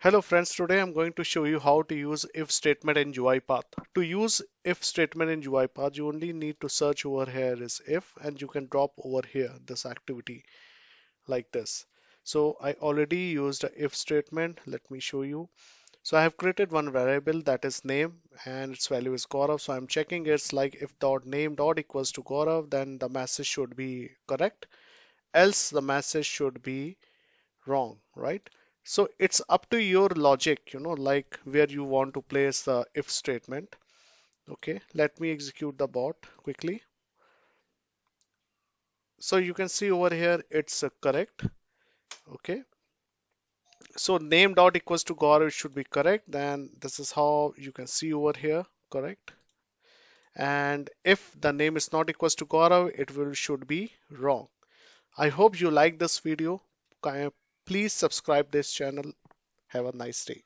Hello friends, today I'm going to show you how to use if statement in UiPath. To use if statement in UiPath, you only need to search over here is if and you can drop over here this activity like this. So I already used a if statement. Let me show you. So I have created one variable that is name and its value is Gaurav. So I'm checking it's like if dot name dot equals to Gaurav, then the message should be correct. Else the message should be wrong, right? So it's up to your logic, like where you want to place the if statement. Okay, let me execute the bot quickly. So you can see over here it's correct. Okay, so name dot equals to Gaurav should be correct. Then this is how you can see over here, correct. And if the name is not equals to Gaurav, it will should be wrong. I hope you like this video. Please subscribe this channel. Have a nice day.